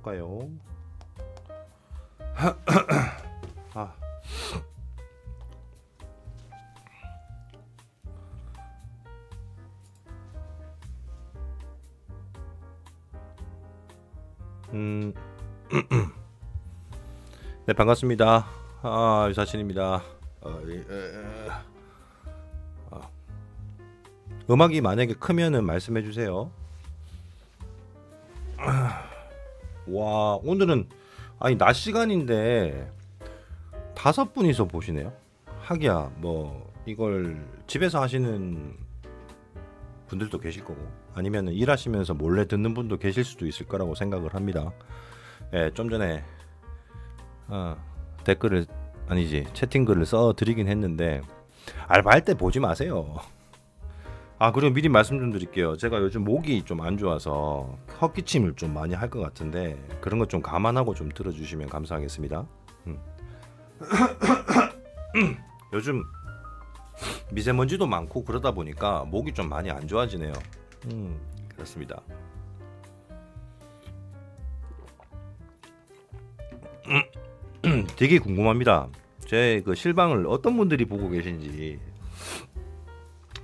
볼까요? 아. 네, 반갑습니다. 유사신입니다. 음악이 만약에 크면은 말씀해 주세요. 와, 오늘은 낮 시간인데 5분이서 보시네요. 하기야 뭐 이걸 집에서 하시는 분들도 계실 거고 아니면 일하시면서 몰래 듣는 분도 계실 수도 있을 거라고 생각을 합니다. 예, 좀 전에 댓글을 채팅글을 써 드리긴 했는데 알바할 때 보지 마세요. 그리고 미리 말씀 좀 드릴게요. 제가 요즘 목이 좀 안 좋아서 헛기침을 좀 많이 할 것 같은데 그런 것 좀 감안하고 좀 들어주시면 감사하겠습니다. 요즘 미세먼지도 많고 그러다 보니까 목이 좀 많이 안 좋아지네요. 그렇습니다. 되게 궁금합니다. 제 그 실방을 어떤 분들이 보고 계신지.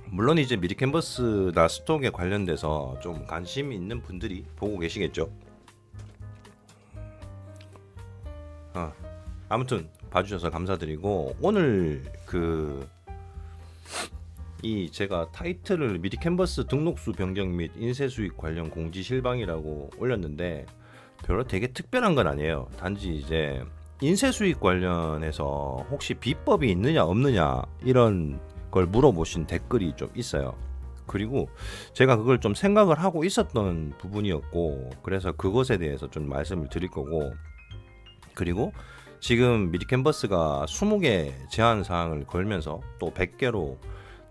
물론 이제 미리 캔버스나 스톡에 관련돼서 좀 관심 있는 분들이 보고 계시겠죠. 아무튼 봐주셔서 감사드리고 오늘 제가 타이틀을 미리 캔버스 등록수 변경 및 인쇄 수익 관련 공지 실방이라고 올렸는데 별로 되게 특별한 건 아니에요. 단지 이제 인쇄 수익 관련해서 혹시 비법이 있느냐 없느냐 이런 걸 물어보신 댓글이 좀 있어요. 그리고 제가 그걸 좀 생각을 하고 있었던 부분이었고 그래서 그것에 대해서 좀 말씀을 드릴 거고, 그리고 지금 미리 캔버스가 20개 제한 사항을 걸면서 또 100개로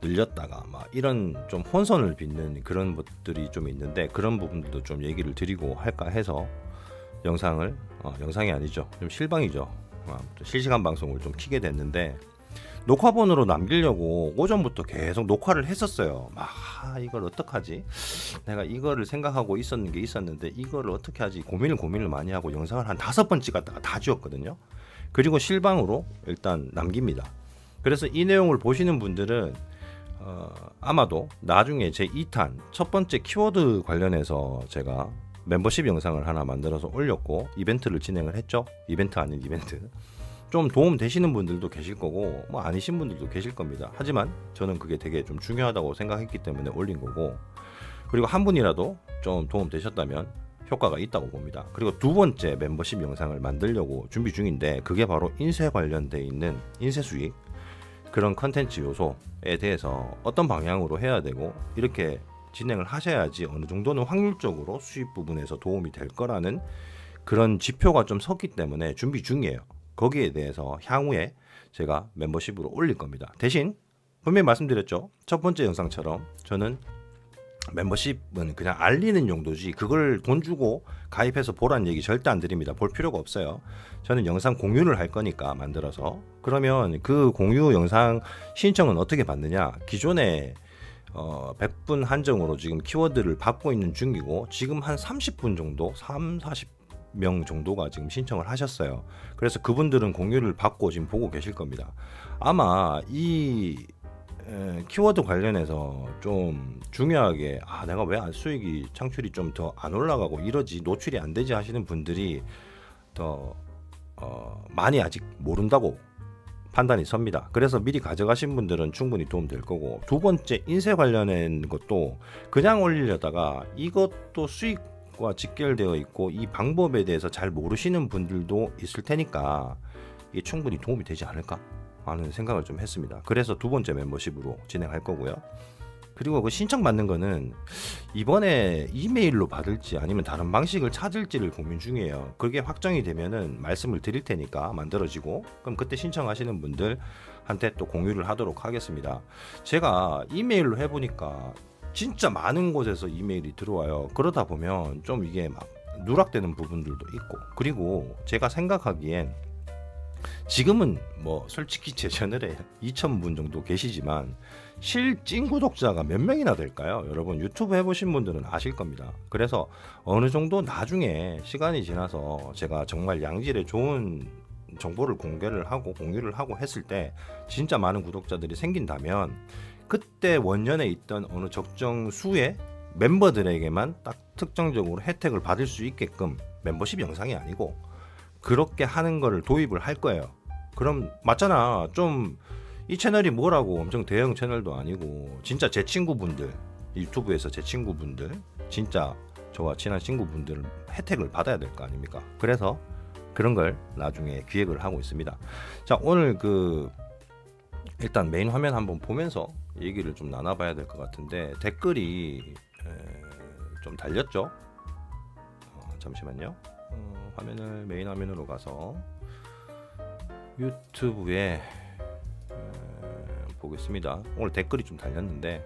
늘렸다가 막 이런 좀 혼선을 빚는 그런 것들이 좀 있는데 그런 부분들도 좀 얘기를 드리고 할까 해서 영상이 아니죠, 좀 실방이죠. 실시간 방송을 좀 키게 됐는데 녹화본으로 남기려고 오전부터 계속 녹화를 했었어요. 이걸 어떡하지? 내가 이거를 생각하고 있었는 게 있었는데 이거를 어떻게 하지? 고민을 많이 하고 영상을 한 5번 찍었다가 다 지웠거든요. 그리고 실방으로 일단 남깁니다. 그래서 이 내용을 보시는 분들은 아마도 나중에 제 2탄 첫 번째 키워드 관련해서 제가 멤버십 영상을 하나 만들어서 올렸고 이벤트를 진행을 했죠. 이벤트 아닌 이벤트. 좀 도움 되시는 분들도 계실 거고 뭐 아니신 분들도 계실 겁니다. 하지만 저는 그게 되게 좀 중요하다고 생각했기 때문에 올린 거고, 그리고 한 분이라도 좀 도움 되셨다면 효과가 있다고 봅니다. 그리고 두 번째 멤버십 영상을 만들려고 준비 중인데 그게 바로 인쇄 관련돼 있는 인쇄 수익 그런 컨텐츠 요소에 대해서 어떤 방향으로 해야 되고 이렇게 진행을 하셔야지 어느 정도는 확률적으로 수익 부분에서 도움이 될 거라는 그런 지표가 좀 섰기 때문에 준비 중이에요. 거기에 대해서 향후에 제가 멤버십으로 올릴 겁니다. 대신 분명히 말씀드렸죠. 첫 번째 영상처럼 저는 멤버십은 그냥 알리는 용도지 그걸 돈 주고 가입해서 보라는 얘기 절대 안 드립니다. 볼 필요가 없어요. 저는 영상 공유를 할 거니까 만들어서. 그러면 그 공유 영상 신청은 어떻게 받느냐? 기존에 100분 한정으로 지금 키워드를 받고 있는 중이고 지금 한 30분 정도 40명 정도가 지금 신청을 하셨어요. 그래서 그분들은 공유를 받고 지금 보고 계실 겁니다. 아마 이 키워드 관련해서 좀 중요하게 내가 왜 수익이 창출이 좀 더 안 올라가고 이러지 노출이 안 되지 하시는 분들이 더 많이 아직 모른다고 판단이 섭니다. 그래서 미리 가져가신 분들은 충분히 도움 될 거고, 두 번째 인쇄 관련된 것도 그냥 올리려다가 이것도 수익과 직결되어 있고 이 방법에 대해서 잘 모르시는 분들도 있을 테니까 이게 충분히 도움이 되지 않을까 하는 생각을 좀 했습니다. 그래서 두 번째 멤버십으로 진행할 거고요. 그리고 그 신청받는 거는 이번에 이메일로 받을지 아니면 다른 방식을 찾을지를 고민 중이에요. 그게 확정이 되면은 말씀을 드릴 테니까 만들어지고 그럼 그때 신청하시는 분들한테 또 공유를 하도록 하겠습니다. 제가 이메일로 해보니까 진짜 많은 곳에서 이메일이 들어와요. 그러다 보면 좀 이게 막 누락되는 부분들도 있고, 그리고 제가 생각하기엔 지금은 뭐 솔직히 제 채널에 2,000분 정도 계시지만 실찐 구독자가 몇 명이나 될까요? 여러분 유튜브 해보신 분들은 아실 겁니다. 그래서 어느 정도 나중에 시간이 지나서 제가 정말 양질의 좋은 정보를 공개를 하고 공유를 하고 했을 때 진짜 많은 구독자들이 생긴다면 그때 원년에 있던 어느 적정 수의 멤버들에게만 딱 특정적으로 혜택을 받을 수 있게끔 멤버십 영상이 아니고 그렇게 하는 거를 도입을 할 거예요. 그럼 맞잖아. 좀 이 채널이 뭐라고 엄청 대형 채널도 아니고 진짜 제 친구분들 유튜브에서 제 친구분들 진짜 저와 친한 친구분들 혜택을 받아야 될 거 아닙니까? 그래서 그런 걸 나중에 기획을 하고 있습니다. 자, 오늘 일단 메인 화면 한번 보면서 얘기를 좀 나눠봐야 될 것 같은데 댓글이 좀 달렸죠? 잠시만요. 메인 화면으로 가서 유튜브에 보겠습니다. 오늘 댓글이 좀 달렸는데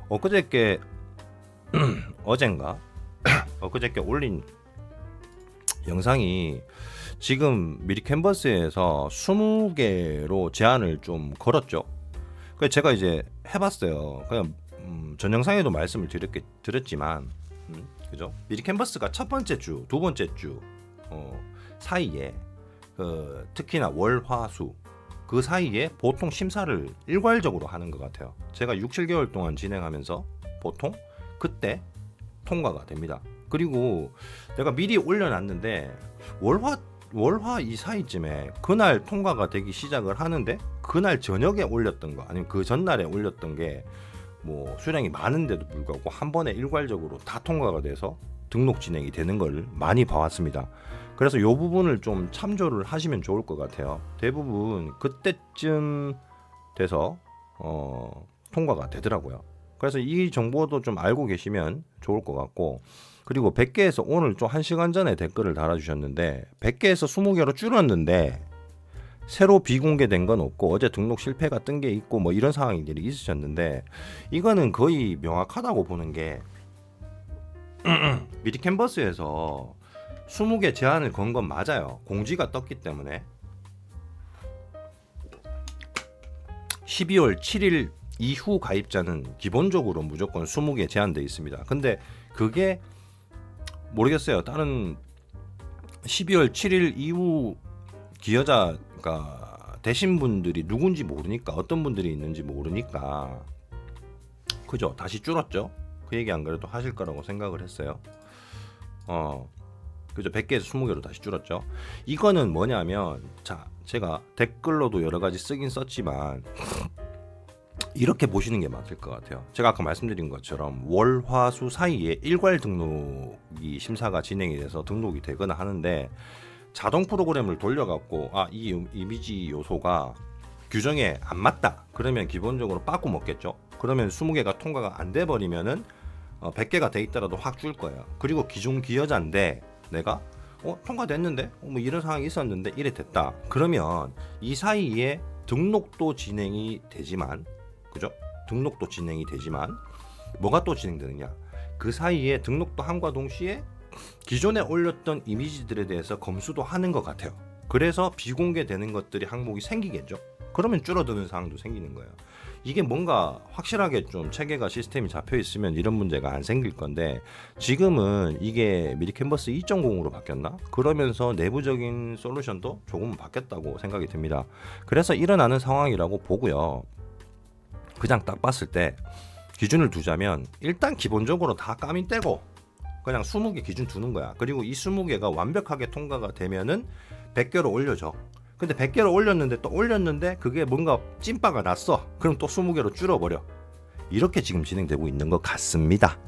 엊그저께 어젠가 엊그저께 올린 영상이 지금 미리 캔버스에서 20개로 제한을 좀 걸었죠. 그래서 제가 이제 해봤어요. 그냥 전 영상에도 말씀을 드렸지만 그죠? 미리 캔버스가 첫 번째 주, 두 번째 주 사이에 특히나 월, 화, 수 그 사이에 보통 심사를 일괄적으로 하는 것 같아요. 제가 6, 7개월 동안 진행하면서 보통 그때 통과가 됩니다. 그리고 내가 미리 올려놨는데 월화 이 사이쯤에 그날 통과가 되기 시작을 하는데 그날 저녁에 올렸던 거 아니면 그 전날에 올렸던 게 뭐 수량이 많은데도 불구하고 한 번에 일괄적으로 다 통과가 돼서 등록 진행이 되는 걸 많이 봐왔습니다. 그래서 이 부분을 좀 참조를 하시면 좋을 것 같아요. 대부분 그때쯤 돼서 통과가 되더라고요. 그래서 이 정보도 좀 알고 계시면 좋을 것 같고, 그리고 100개에서 오늘 좀 1시간 전에 댓글을 달아주셨는데 100개에서 20개로 줄었는데 새로 비공개된 건 없고 어제 등록 실패가 뜬 게 있고 뭐 이런 상황들이 있으셨는데 이거는 거의 명확하다고 보는 게 미리 캔버스에서 20개 제한을 건 건 맞아요. 공지가 떴기 때문에 12월 7일 이후 가입자는 기본적으로 무조건 20개 제한되어 있습니다. 근데 그게 모르겠어요. 다른 12월 7일 이후 기여자가 되신 분들이 누군지 모르니까, 어떤 분들이 있는지 모르니까 그죠? 다시 줄었죠. 그 얘기 안 그래도 하실 거라고 생각을 했어요. 그죠? 100개에서 20개로 다시 줄었죠. 이거는 뭐냐면, 자, 제가 댓글로도 여러 가지 쓰긴 썼지만 이렇게 보시는 게 맞을 것 같아요. 제가 아까 말씀드린 것처럼 월, 화, 수 사이에 일괄 등록이 심사가 진행이 돼서 등록이 되거나 하는데 자동 프로그램을 돌려갖고 이 이미지 요소가 규정에 안 맞다 그러면 기본적으로 빠꾸 먹겠죠. 그러면 20개가 통과가 안 돼 버리면은 100개가 돼 있더라도 확 줄 거예요. 그리고 기존 기여자인데 내가 통과됐는데 뭐 이런 상황이 있었는데 이래 됐다 그러면 이 사이에 등록도 진행이 되지만, 그죠? 등록도 진행이 되지만 뭐가 또 진행되느냐, 그 사이에 등록도 함과 동시에 기존에 올렸던 이미지들에 대해서 검수도 하는 것 같아요. 그래서 비공개되는 것들이 항목이 생기겠죠. 그러면 줄어드는 상황도 생기는 거예요. 이게 뭔가 확실하게 좀 체계가 시스템이 잡혀 있으면 이런 문제가 안 생길 건데, 지금은 이게 미리 캔버스 2.0으로 바뀌었나? 그러면서 내부적인 솔루션도 조금 바뀌었다고 생각이 듭니다. 그래서 일어나는 상황이라고 보고요. 그냥 딱 봤을 때 기준을 두자면 일단 기본적으로 다 까민 떼고 그냥 20개 기준 두는 거야. 그리고 이 20개가 완벽하게 통과가 되면은 100개로 올려줘. 근데 100개로 올렸는데 또 올렸는데 그게 뭔가 찐빠가 났어. 그럼 또 20개로 줄어버려. 이렇게 지금 진행되고 있는 것 같습니다.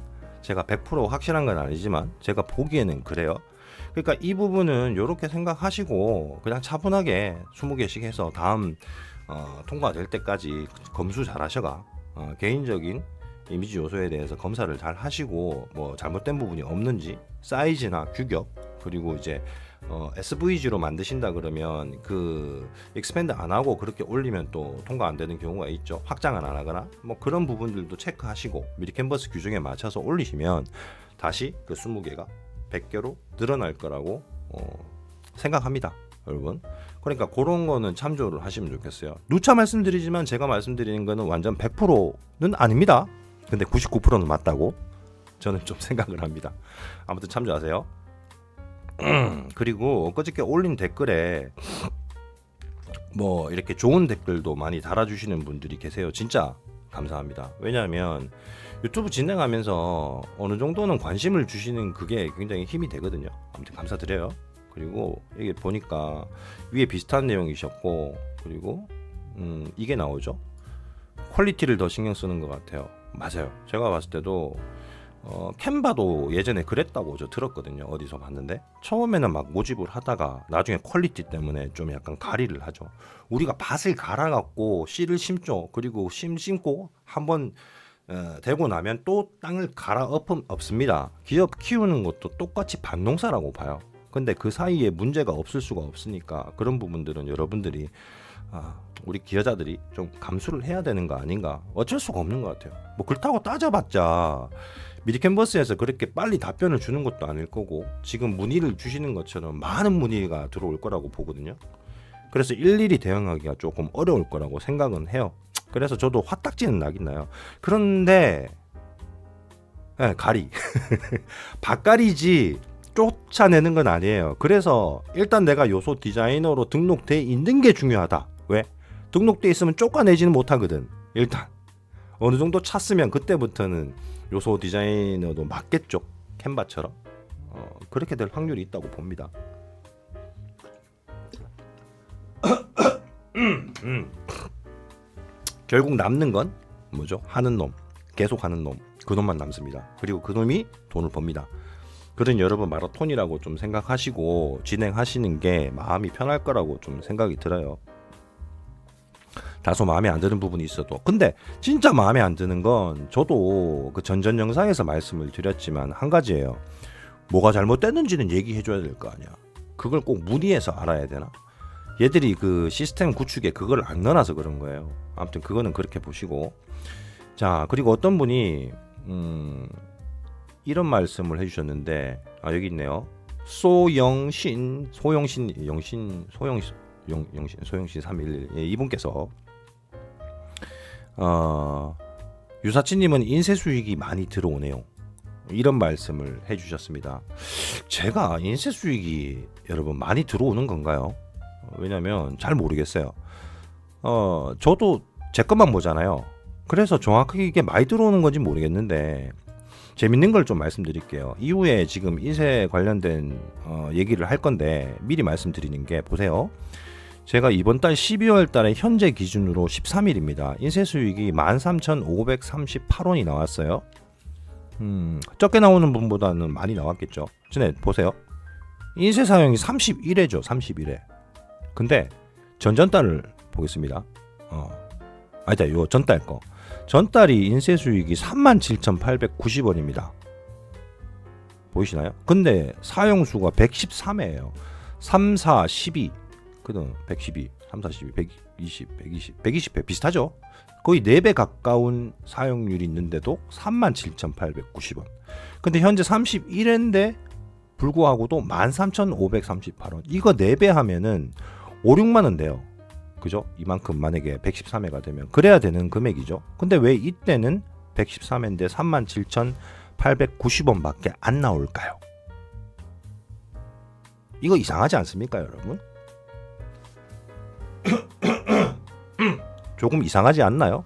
제가 100% 확실한 건 아니지만 제가 보기에는 그래요. 그러니까 이 부분은 이렇게 생각하시고 그냥 차분하게 20개씩 해서 다음 통과될 때까지 검수 잘 하셔가 개인적인 이미지 요소에 대해서 검사를 잘 하시고 뭐 잘못된 부분이 없는지 사이즈나 규격, 그리고 이제 SVG로 만드신다 그러면 그 익스펜드 안 하고 그렇게 올리면 또 통과 안 되는 경우가 있죠. 확장을 안 하거나 뭐 그런 부분들도 체크하시고 미리 캔버스 규정에 맞춰서 올리시면 다시 그 20개가 100개로 늘어날 거라고 생각합니다, 여러분. 그러니까 그런 거는 참조를 하시면 좋겠어요. 누차 말씀드리지만 제가 말씀드리는 거는 완전 100%는 아닙니다. 근데 99%는 맞다고 저는 좀 생각을 합니다. 아무튼 참조하세요. 그리고 엊그저께 올린 댓글에 뭐 이렇게 좋은 댓글도 많이 달아주시는 분들이 계세요. 진짜 감사합니다. 왜냐하면 유튜브 진행하면서 어느 정도는 관심을 주시는 그게 굉장히 힘이 되거든요. 아무튼 감사드려요. 그리고 이게 보니까 위에 비슷한 내용이셨고, 그리고 이게 나오죠. 퀄리티를 더 신경 쓰는 것 같아요. 맞아요. 제가 봤을 때도 캔바도 예전에 그랬다고 저 들었거든요. 어디서 봤는데 처음에는 막 모집을 하다가 나중에 퀄리티 때문에 좀 약간 가리를 하죠. 우리가 밭을 갈아갖고 씨를 심죠. 그리고 심고 한번 되고 나면 또 땅을 갈아 엎습니다. 기업 키우는 것도 똑같이 밭농사라고 봐요. 근데 그 사이에 문제가 없을 수가 없으니까 그런 부분들은 여러분들이 우리 기여자들이 좀 감수를 해야 되는 거 아닌가. 어쩔 수가 없는 것 같아요. 뭐 그렇다고 따져봤자 미디캔버스에서 그렇게 빨리 답변을 주는 것도 아닐 거고, 지금 문의를 주시는 것처럼 많은 문의가 들어올 거라고 보거든요. 그래서 일일이 대응하기가 조금 어려울 거라고 생각은 해요. 그래서 저도 화딱지는 나긴 나요. 그런데 가리 밭가리지 쫓아내는 건 아니에요. 그래서 일단 내가 요소 디자이너로 등록돼 있는 게 중요하다. 왜? 등록돼 있으면 쫓아내지는 못하거든. 일단 어느 정도 찼으면 그때부터는 요소 디자이너도 맞겠죠. 캔바처럼 그렇게 될 확률이 있다고 봅니다. 결국 남는 건 뭐죠? 하는 놈, 계속 하는 놈, 그 놈만 남습니다. 그리고 그 놈이 돈을 법니다. 그런 여러분 마라톤이라고 좀 생각하시고 진행하시는 게 마음이 편할 거라고 좀 생각이 들어요. 다소 마음에 안 드는 부분이 있어도, 근데 진짜 마음에 안 드는 건 저도 그 전전 영상에서 말씀을 드렸지만 한 가지예요. 뭐가 잘못됐는지는 얘기해 줘야 될 거 아니야. 그걸 꼭 문의해서 알아야 되나? 얘들이 그 시스템 구축에 그걸 안 넣어놔서 그런 거예요. 아무튼 그거는 그렇게 보시고, 자, 그리고 어떤 분이 이런 말씀을 해주셨는데, 여기 있네요. 소영신 311 이분께서 유사치님은 인쇄 수익이 많이 들어오네요. 이런 말씀을 해주셨습니다. 제가 인쇄 수익이 여러분 많이 들어오는 건가요? 왜냐면 잘 모르겠어요. 저도 제 것만 보잖아요. 그래서 정확하게 이게 많이 들어오는 건지 모르겠는데, 재밌는 걸 좀 말씀드릴게요. 이후에 지금 인쇄 관련된 얘기를 할 건데 미리 말씀드리는 게, 보세요. 제가 이번 달 12월 달에 현재 기준으로 13일입니다. 인쇄 수익이 13,538원이 나왔어요. 적게 나오는 분보다는 많이 나왔겠죠. 전에 보세요. 인쇄 사용이 31회죠. 31회. 근데 전전달을 보겠습니다. 아니다, 요 전달 거. 전달이 인쇄 수익이 37,890원입니다. 보이시나요? 근데 사용수가 113회예요. 3, 4, 12. 그다음 112, 3, 4, 12, 120, 120회 비슷하죠? 거의 4배 가까운 사용률이 있는데도 37,890원. 근데 현재 31회인데 불구하고도 13,538원. 이거 4배 하면은 5, 6만 원 돼요. 그죠? 이만큼 만약에 113회가 되면 그래야 되는 금액이죠. 근데 왜 이때는 113회인데 37,890원밖에 안 나올까요? 이거 이상하지 않습니까, 여러분? 조금 이상하지 않나요?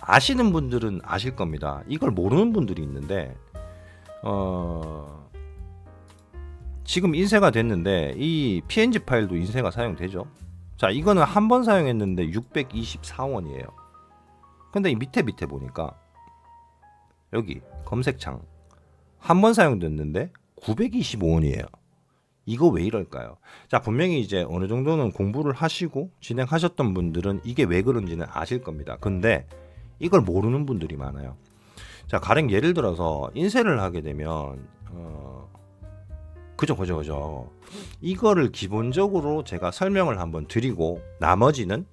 아시는 분들은 아실 겁니다. 이걸 모르는 분들이 있는데 지금 인쇄가 됐는데 이 PNG 파일도 인쇄가 사용되죠. 자, 이거는 한 번 사용했는데 624원이에요. 근데 이 밑에 보니까 여기 검색창 한 번 사용됐는데 925원이에요. 이거 왜 이럴까요? 자, 분명히 이제 어느 정도는 공부를 하시고 진행하셨던 분들은 이게 왜 그런지는 아실 겁니다. 근데 이걸 모르는 분들이 많아요. 자, 가령 예를 들어서 인쇄를 하게 되면 그죠. 이거를 기본적으로 제가 설명을 한번 드리고 나머지는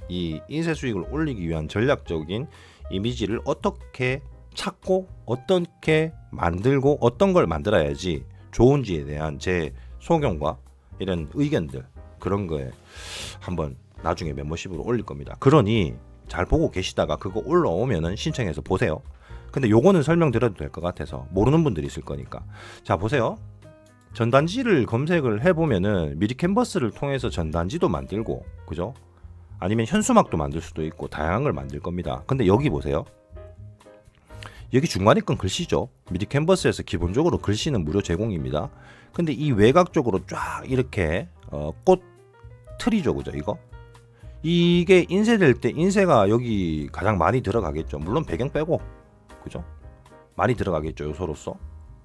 이 인쇄 수익을 올리기 위한 전략적인 이미지를 어떻게 찾고 어떻게 만들고 어떤 걸 만들어야지 좋은지에 대한 제 소견과 이런 의견들 그런 거에 한번 나중에 멤버십으로 올릴 겁니다. 그러니 잘 보고 계시다가 그거 올라오면은 신청해서 보세요. 근데 요거는 설명드려도 될 것 같아서 모르는 분들이 있을 거니까. 자 보세요. 전단지를 검색을 해보면은 미리 캔버스를 통해서 전단지도 만들고 그죠? 아니면 현수막도 만들 수도 있고 다양한 걸 만들 겁니다. 근데 여기 보세요. 여기 중간에 건 글씨죠. 미리 캔버스에서 기본적으로 글씨는 무료 제공입니다. 근데 이 외곽 쪽으로 쫙 이렇게 꽃 틀이죠, 그죠? 이게 인쇄될 때 인쇄가 여기 가장 많이 들어가겠죠. 물론 배경 빼고, 그죠? 많이 들어가겠죠, 요소로서.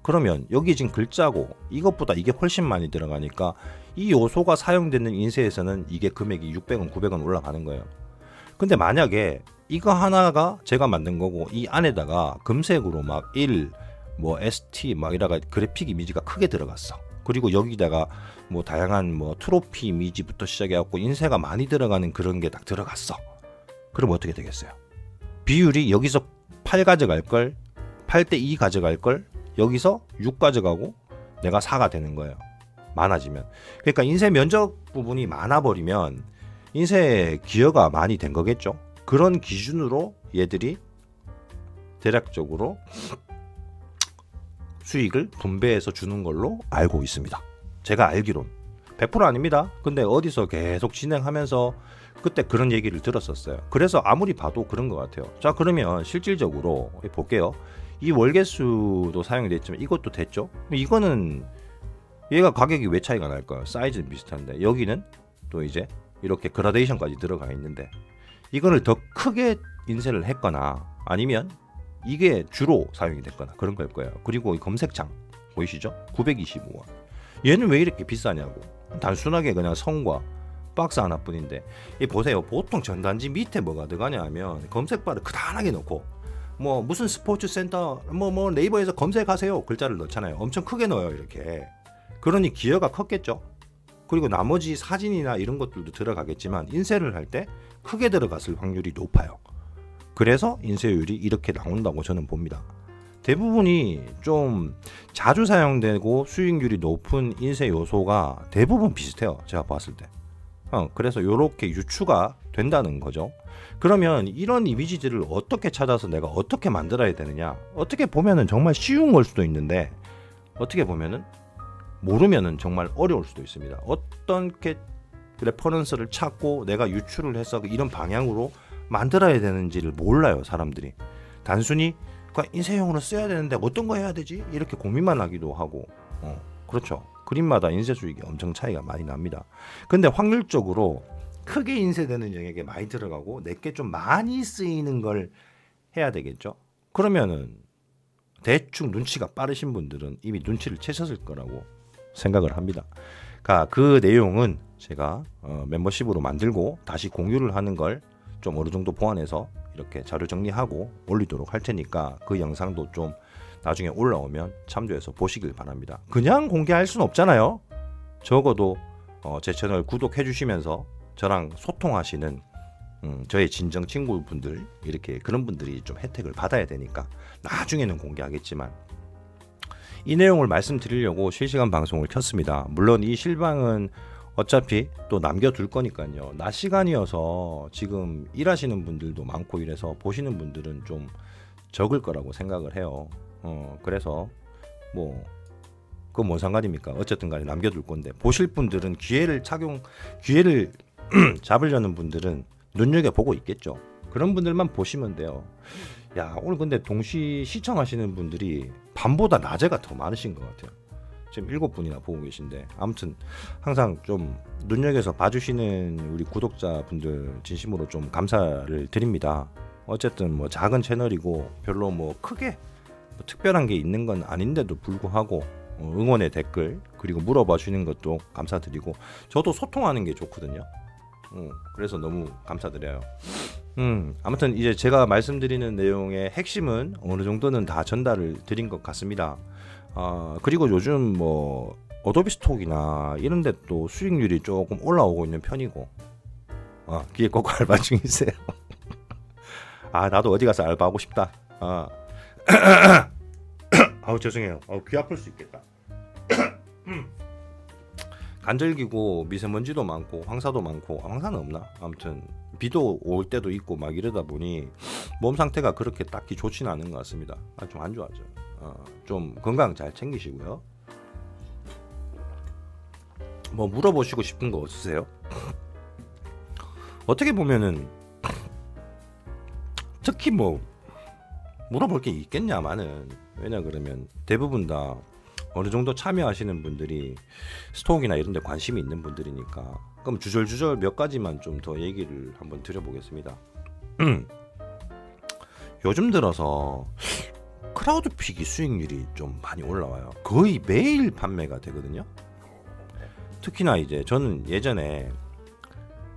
그러면 여기 지금 글자고 이것보다 이게 훨씬 많이 들어가니까 이 요소가 사용되는 인쇄에서는 이게 금액이 600원, 900원 올라가는 거예요. 근데 만약에 이거 하나가 제가 만든 거고 이 안에다가 금색으로 막 1, 뭐 ST 막 이라가 그래픽 이미지가 크게 들어갔어. 그리고 여기다가 뭐 다양한 뭐 트로피 이미지부터 시작해갖고 인쇄가 많이 들어가는 그런 게 딱 들어갔어. 그럼 어떻게 되겠어요? 비율이 여기서 8 가져갈 걸 8대 2 가져갈 걸 여기서 6 가져가고 내가 4가 되는 거예요. 많아지면. 그러니까 인쇄 면적 부분이 많아버리면 인쇄 기여가 많이 된 거겠죠. 그런 기준으로 얘들이 대략적으로 수익을 분배해서 주는 걸로 알고 있습니다. 제가 알기론 100% 아닙니다. 근데 어디서 계속 진행하면서 그때 그런 얘기를 들었었어요. 그래서 아무리 봐도 그런 것 같아요. 자 그러면 실질적으로 볼게요. 이 월계수도 사용이 됐지만 이것도 됐죠. 이거는 얘가 가격이 왜 차이가 날까요? 사이즈는 비슷한데 여기는 또 이제 이렇게 그라데이션까지 들어가 있는데 이거를 더 크게 인쇄를 했거나 아니면 이게 주로 사용이 됐거나 그런 걸 거예요. 그리고 이 검색창 보이시죠? 925원. 얘는 왜 이렇게 비싸냐고. 단순하게 그냥 선과 박스 하나뿐인데 이 보세요. 보통 전단지 밑에 뭐가 들어가냐 하면 검색바를 크다랗게 넣고 뭐 무슨 스포츠 센터 뭐 네이버에서 검색하세요 글자를 넣잖아요. 엄청 크게 넣어요 이렇게. 그러니 기여가 컸겠죠. 그리고 나머지 사진이나 이런 것들도 들어가겠지만 인쇄를 할 때 크게 들어갔을 확률이 높아요. 그래서 인쇄율이 이렇게 나온다고 저는 봅니다. 대부분이 좀 자주 사용되고 수익률이 높은 인쇄 요소가 대부분 비슷해요. 제가 봤을 때. 그래서 이렇게 유추가 된다는 거죠. 그러면 이런 이미지들을 어떻게 찾아서 내가 어떻게 만들어야 되느냐? 어떻게 보면은 정말 쉬운 걸 수도 있는데 어떻게 보면은 모르면은 정말 어려울 수도 있습니다. 어떻게 레퍼런스를 찾고 내가 유추를 해서 이런 방향으로 만들어야 되는지를 몰라요, 사람들이. 단순히 인쇄용으로 써야 되는데 어떤 거 해야 되지? 이렇게 고민만 하기도 하고. 그렇죠. 그림마다 인쇄 수익이 엄청 차이가 많이 납니다. 근데 확률적으로 크게 인쇄되는 영역에 많이 들어가고 내게 좀 많이 쓰이는 걸 해야 되겠죠. 그러면은 대충 눈치가 빠르신 분들은 이미 눈치를 채셨을 거라고 생각을 합니다. 그 내용은 제가 멤버십으로 만들고 다시 공유를 하는 걸 좀 어느 정도 보완해서 이렇게 자료 정리하고 올리도록 할 테니까 그 영상도 좀 나중에 올라오면 참조해서 보시길 바랍니다. 그냥 공개할 수는 없잖아요. 적어도 제 채널 구독해 주시면서 저랑 소통하시는 저의 진정 친구분들 이렇게 그런 분들이 좀 혜택을 받아야 되니까 나중에는 공개하겠지만 이 내용을 말씀드리려고 실시간 방송을 켰습니다. 물론 이 실방은 어차피 또 남겨둘 거니까요. 낮 시간이어서 지금 일하시는 분들도 많고 이래서 보시는 분들은 좀 적을 거라고 생각을 해요. 그래서 뭐 그건 뭔 상관입니까? 어쨌든 간에 남겨둘 건데 보실 분들은 기회를 잡으려는 분들은 눈여겨보고 있겠죠. 그런 분들만 보시면 돼요. 야 오늘 근데 동시 시청하시는 분들이 밤보다 낮에가 더 많으신 것 같아요. 지금 7분이나 보고 계신데 아무튼 항상 좀 눈여겨서 봐주시는 우리 구독자분들 진심으로 좀 감사를 드립니다. 어쨌든 뭐 작은 채널이고 별로 뭐 크게 뭐 특별한 게 있는 건 아닌데도 불구하고 응원의 댓글 그리고 물어봐 주시는 것도 감사드리고 저도 소통하는 게 좋거든요. 그래서 너무 감사드려요. 아무튼 이제 제가 말씀드리는 내용의 핵심은 어느 정도는 다 전달을 드린 것 같습니다. 그리고 요즘 뭐 어도비 스톡이나 이런 데 또 수익률이 조금 올라오고 있는 편이고 귀에 꽂고 알바 중이세요. 나도 어디 가서 알바하고 싶다. 아우 죄송해요. 귀 아플 수 있겠다. 간절기고 미세먼지도 많고 황사도 많고, 황사는 없나? 아무튼 비도 올 때도 있고 막 이러다 보니 몸 상태가 그렇게 딱히 좋지는 않은 것 같습니다. 좀 안 좋아져. 좀 건강 잘 챙기시고요. 뭐 물어보시고 싶은 거 없으세요? 어떻게 보면은 특히 뭐 물어볼 게 있겠냐마는, 왜냐 그러면 대부분 다 어느 정도 참여하시는 분들이 스톡이나 이런 데 관심이 있는 분들이니까. 그럼 주절주절 몇 가지만 좀 더 얘기를 한번 드려보겠습니다. 요즘 들어서 크라우드픽이 수익률이 좀 많이 올라와요. 거의 매일 판매가 되거든요. 특히나 이제 저는 예전에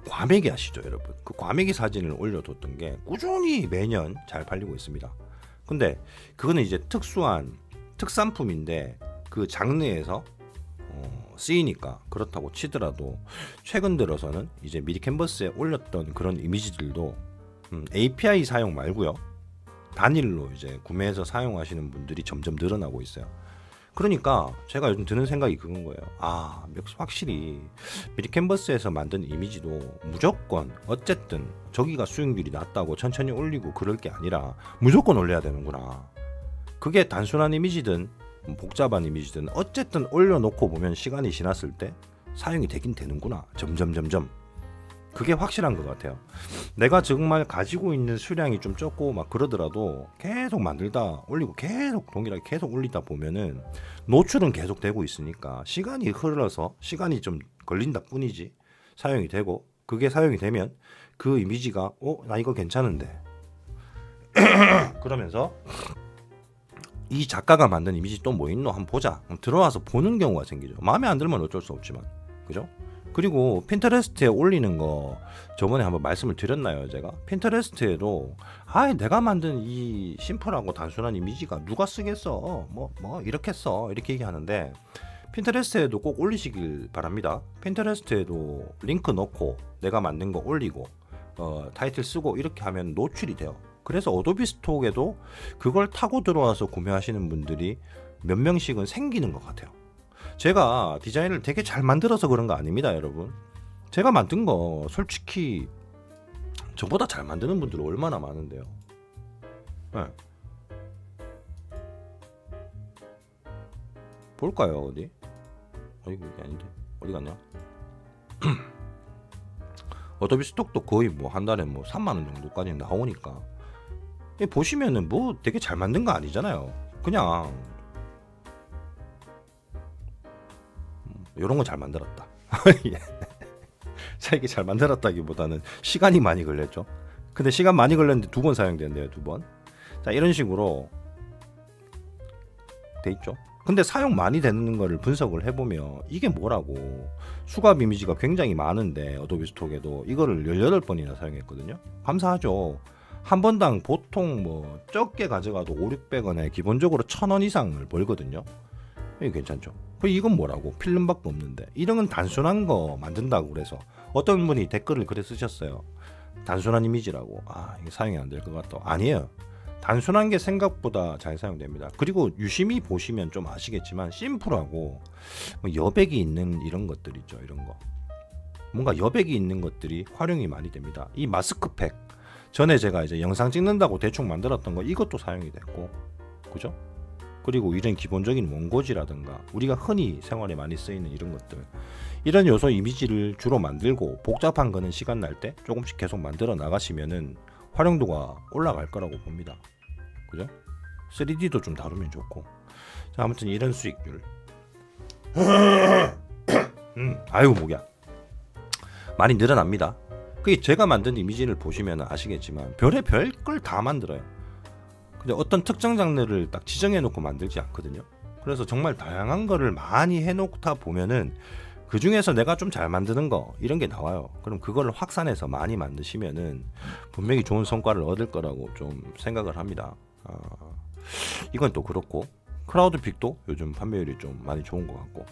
과메기 아시죠 여러분? 그 과메기 사진을 올려뒀던 게 꾸준히 매년 잘 팔리고 있습니다. 근데 그거는 이제 특수한 특산품인데 그 장르에서 쓰이니까 그렇다고 치더라도, 최근 들어서는 이제 미리 캔버스에 올렸던 그런 이미지들도 API 사용 말고요, 단일로 이제 구매해서 사용하시는 분들이 점점 늘어나고 있어요. 그러니까 제가 요즘 드는 생각이 그건 거예요. 확실히 미리 캔버스에서 만든 이미지도 무조건 어쨌든 저기가 수익률이 낮다고 천천히 올리고 그럴 게 아니라 무조건 올려야 되는구나. 그게 단순한 이미지든 복잡한 이미지든 어쨌든 올려놓고 보면 시간이 지났을 때 사용이 되긴 되는구나. 점점 그게 확실한 것 같아요. 내가 정말 가지고 있는 수량이 좀 적고 막 그러더라도 계속 만들다 올리고 계속 동일하게 계속 올리다 보면은 노출은 계속 되고 있으니까 시간이 흘러서 시간이 좀 걸린다 뿐이지 사용이 되고, 그게 사용이 되면 그 이미지가 나 이거 괜찮은데 그러면서 이 작가가 만든 이미지 또 뭐 있노 한번 보자, 들어와서 보는 경우가 생기죠. 마음에 안 들면 어쩔 수 없지만, 그죠? 그리고 핀터레스트에 올리는 거 저번에 한번 말씀을 드렸나요? 제가 핀터레스트에도 내가 만든 이 심플하고 단순한 이미지가 누가 쓰겠어, 뭐 이렇게 써, 이렇게 얘기하는데, 핀터레스트에도 꼭 올리시길 바랍니다. 핀터레스트에도 링크 넣고 내가 만든 거 올리고 타이틀 쓰고 이렇게 하면 노출이 돼요. 그래서 어도비 스톡에도 그걸 타고 들어와서 구매하시는 분들이 몇 명씩은 생기는 것 같아요. 제가 디자인을 되게 잘 만들어서 그런 거 아닙니다, 여러분. 제가 만든 거 솔직히 저보다 잘 만드는 분들 얼마나 많은데요. 네. 볼까요, 어디? 이게 아닌데 어디 갔냐? 어도비 스톡도 거의 뭐 한 달에 뭐 3만 원 정도까지 나오니까 보시면은 뭐 되게 잘 만든 거 아니잖아요. 그냥 이런 거 잘 만들었다. 자, 이게 잘 만들었다기보다는 시간이 많이 걸렸죠. 근데 시간 많이 걸렸는데 2번 사용된대요, 2번. 자, 이런 식으로 돼 있죠. 근데 사용 많이 되는 거를 분석을 해보면 이게 뭐라고, 수갑 이미지가 굉장히 많은데 어도비 스톡에도 이거를 18번이나 사용했거든요. 감사하죠. 한 번당 보통 뭐 적게 가져가도 500~600원에 기본적으로 1000원 이상을 벌거든요. 이게 괜찮죠. 이건 뭐라고, 필름밖에 없는데. 이런 건 단순한 거 만든다고 그래서 어떤 분이 댓글을 그래 쓰셨어요. 단순한 이미지라고. 이게 사용이 안 될 것 같다. 아니에요. 단순한 게 생각보다 잘 사용됩니다. 그리고 유심히 보시면 좀 아시겠지만 심플하고 뭐 여백이 있는 이런 것들 있죠. 이런 거 뭔가 여백이 있는 것들이 활용이 많이 됩니다. 이 마스크팩 전에 제가 이제 영상 찍는다고 대충 만들었던 거, 이것도 사용이 됐고, 그죠? 그리고 이런 기본적인 원고지라든가 우리가 흔히 생활에 많이 쓰이는 이런 것들, 이런 요소 이미지를 주로 만들고 복잡한 거는 시간 날 때 조금씩 계속 만들어 나가시면은 활용도가 올라갈 거라고 봅니다. 그죠? 3D도 좀 다루면 좋고. 자, 아무튼 이런 수익률. 아이고 목이야. 많이 늘어납니다. 그게 제가 만든 이미지를 보시면 아시겠지만 별의 별 걸 다 만들어요. 근데 어떤 특정 장르를 딱 지정해 놓고 만들지 않거든요. 그래서 정말 다양한 거를 많이 해놓다 보면은 그 중에서 내가 좀 잘 만드는 거 이런 게 나와요. 그럼 그거를 확산해서 많이 만드시면은 분명히 좋은 성과를 얻을 거라고 좀 생각을 합니다. 이건 또 그렇고, 크라우드픽도 요즘 판매율이 좀 많이 좋은 것 같고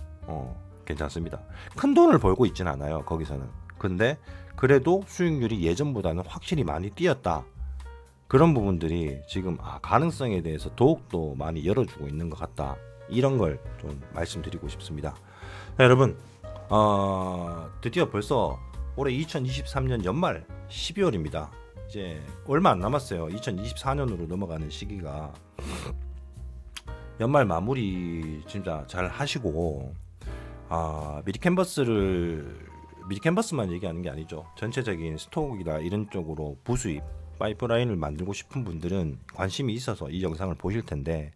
괜찮습니다. 큰 돈을 벌고 있진 않아요, 거기서는. 근데 그래도 수익률이 예전보다는 확실히 많이 뛰었다. 그런 부분들이 지금 가능성에 대해서 더욱더 많이 열어주고 있는 것 같다. 이런 걸 좀 말씀드리고 싶습니다. 자, 여러분 드디어 벌써 올해 2023년 연말 12월입니다. 이제 얼마 안 남았어요. 2024년으로 넘어가는 시기가. 연말 마무리 진짜 잘 하시고, 미리 캔버스만 얘기하는 게 아니죠. 전체적인 스톡이나 이런 쪽으로 부수입 파이프라인을 만들고 싶은 분들은 관심이 있어서 이 영상을 보실 텐데,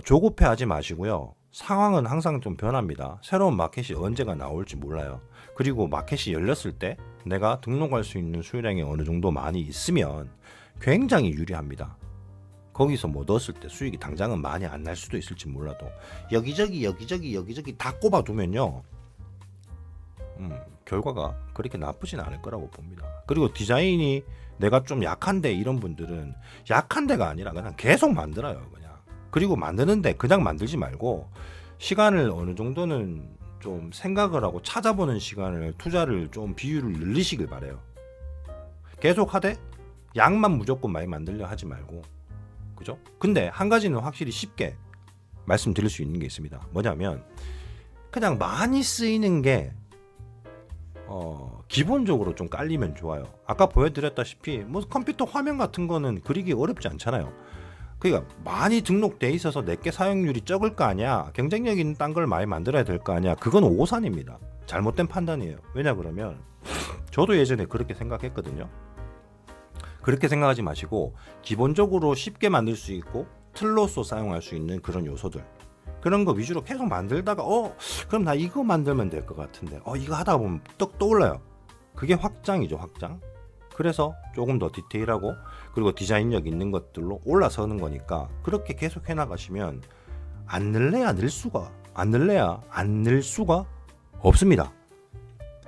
조급해하지 마시고요. 상황은 항상 좀 변합니다. 새로운 마켓이 언제가 나올지 몰라요. 그리고 마켓이 열렸을 때 내가 등록할 수 있는 수요량이 어느 정도 많이 있으면 굉장히 유리합니다. 거기서 뭐 넣었을 때 수익이 당장은 많이 안 날 수도 있을지 몰라도 여기저기 다 꼽아두면요, 결과가 그렇게 나쁘진 않을 거라고 봅니다. 그리고 디자인이 내가 좀 약한데 이런 분들은 약한 데가 아니라 그냥 계속 만들어요. 그냥. 그리고 만드는데 그냥 만들지 말고 시간을 어느 정도는 좀 생각을 하고 찾아보는 시간을, 투자를 좀 비율을 늘리시길 바래요. 계속 하되 양만 무조건 많이 만들려 하지 말고, 그죠? 근데 한 가지는 확실히 쉽게 말씀드릴 수 있는 게 있습니다. 뭐냐면 그냥 많이 쓰이는 게 기본적으로 좀 깔리면 좋아요. 아까 보여드렸다시피 뭐 컴퓨터 화면 같은 거는 그리기 어렵지 않잖아요. 그러니까 많이 등록돼 있어서 내게 사용률이 적을 거 아니야, 경쟁력 있는 딴 걸 많이 만들어야 될 거 아니야. 그건 오산입니다. 잘못된 판단이에요. 왜냐 그러면 저도 예전에 그렇게 생각했거든요. 그렇게 생각하지 마시고 기본적으로 쉽게 만들 수 있고 틀로서 사용할 수 있는 그런 요소들, 그런 거 위주로 계속 만들다가 그럼 나 이거 만들면 될 것 같은데 이거 하다 보면 떡 떠올라요. 그게 확장이죠, 확장. 그래서 조금 더 디테일하고 그리고 디자인력 있는 것들로 올라서는 거니까 그렇게 계속 해나가시면 안 늘래야 안 늘 수가 없습니다.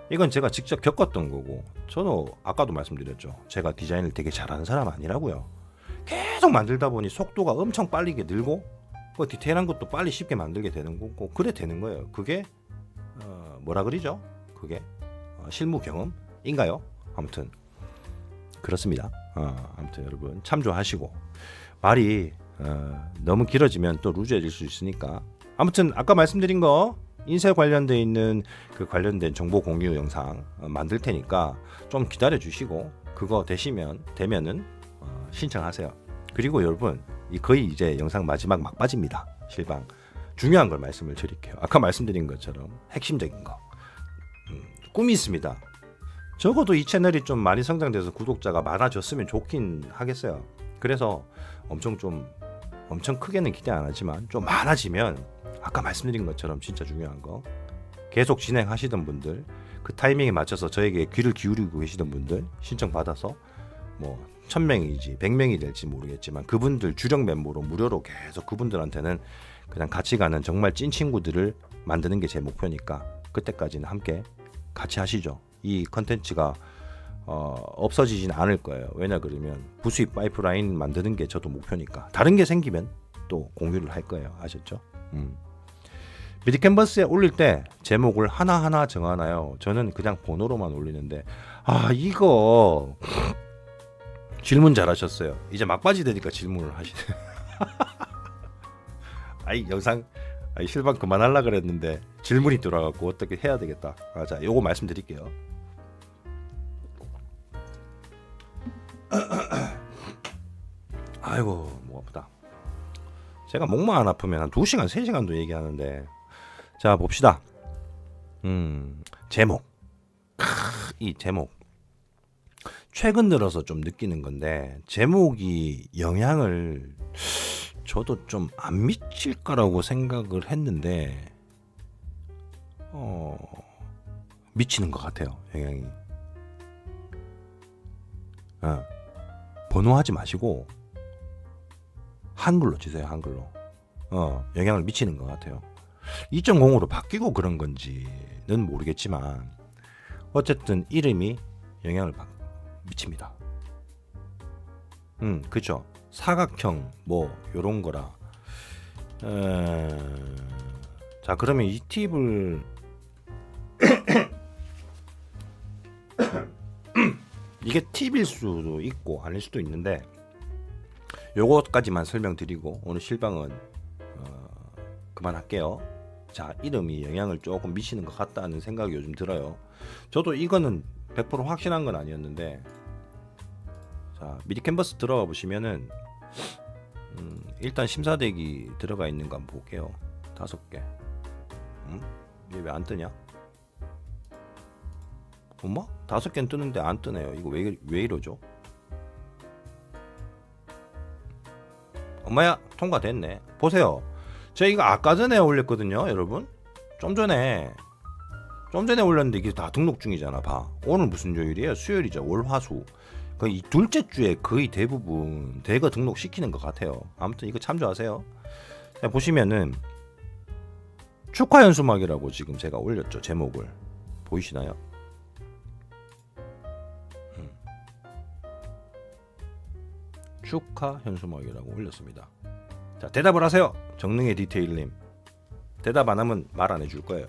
이건 제가 직접 겪었던 거고, 저도 아까도 말씀드렸죠. 제가 디자인을 되게 잘하는 사람 아니라고요. 계속 만들다 보니 속도가 엄청 빠르게 늘고 디테일한 것도 빨리 쉽게 만들게 되는 거고, 그래 되는 거예요. 그게 뭐라 그러죠? 그게 실무 경험인가요? 아무튼 그렇습니다. 아무튼 여러분 참조하시고, 말이 너무 길어지면 또 루즈해질 수 있으니까, 아무튼 아까 말씀드린 거 인쇄 관련돼 있는 그 관련된 정보 공유 영상 만들 테니까 좀 기다려 주시고, 그거 되면은 신청하세요. 그리고 여러분 거의 이제 영상 마지막 막바지입니다. 실방 중요한 걸 말씀을 드릴게요. 아까 말씀드린 것처럼 핵심적인 거, 꿈이 있습니다. 적어도 이 채널이 좀 많이 성장돼서 구독자가 많아졌으면 좋긴 하겠어요. 그래서 엄청 크게는 기대 안 하지만 좀 많아지면 아까 말씀드린 것처럼 진짜 중요한 거, 계속 진행하시던 분들, 그 타이밍에 맞춰서 저에게 귀를 기울이고 계시던 분들 신청 받아서 뭐 1000명이지 100명이 될지 모르겠지만 그분들 주력 멤버로 무료로 계속 그분들한테는 그냥 같이 가는 정말 찐 친구들을 만드는 게 제 목표니까 그때까지는 함께 같이 하시죠. 이 컨텐츠가 없어지진 않을 거예요. 왜냐 그러면 부수입 파이프라인 만드는 게 저도 목표니까. 다른 게 생기면 또 공유를 할 거예요. 아셨죠? 미리 캔버스에 올릴 때 제목을 하나하나 정하나요? 저는 그냥 번호로만 올리는데, 이거 질문 잘하셨어요. 이제 막바지 되니까 질문을 하시네. 영상 실방 그만하려 그랬는데 질문이 들어와갖고 어떻게 해야 되겠다. 자, 요거 말씀드릴게요. 아이고 목 아프다. 제가 목만 안 아프면 한 2시간 3시간도 얘기하는데. 자 봅시다. 제목. 이 제목 최근 들어서 좀 느끼는 건데, 제목이 영향을 저도 좀 안 미칠 거라고 생각을 했는데 미치는 것 같아요. 영향이. 번호하지 마시고 한글로 주세요. 한글로. 영향을 미치는 것 같아요. 2.0으로 바뀌고 그런 건지는 모르겠지만 어쨌든 이름이 영향을 미칩니다. 그죠. 사각형 뭐 요런 거라. 자 그러면 이 팁을 이게 팁일 수도 있고 아닐 수도 있는데 요것까지만 설명드리고 오늘 실방은 그만할게요. 자, 이름이 영향을 조금 미치는 것 같다는 생각이 요즘 들어요. 저도 이거는 100% 확신한 건 아니었는데, 자, 미리 캔버스 들어가 보시면은 일단 심사대기 들어가 있는 거 한번 볼게요. 5개. 이게 왜 안 뜨냐? 엄마? 5개는 뜨는데 안 뜨네요. 이거 왜 이러죠? 엄마야, 통과됐네. 보세요. 제가 이거 아까 전에 올렸거든요, 여러분. 좀 전에 올렸는데 이게 다 등록 중이잖아. 봐. 오늘 무슨 요일이에요? 수요일이죠. 월, 화, 수. 이 둘째 주에 거의 대부분 대거 등록 시키는 것 같아요. 아무튼 이거 참조하세요. 자, 보시면은 축하 현수막이라고 지금 제가 올렸죠. 제목을 보이시나요? 축하 현수막이라고 올렸습니다. 자, 대답을 하세요. 정능의 디테일님. 대답 안 하면 말 안 해줄 거예요.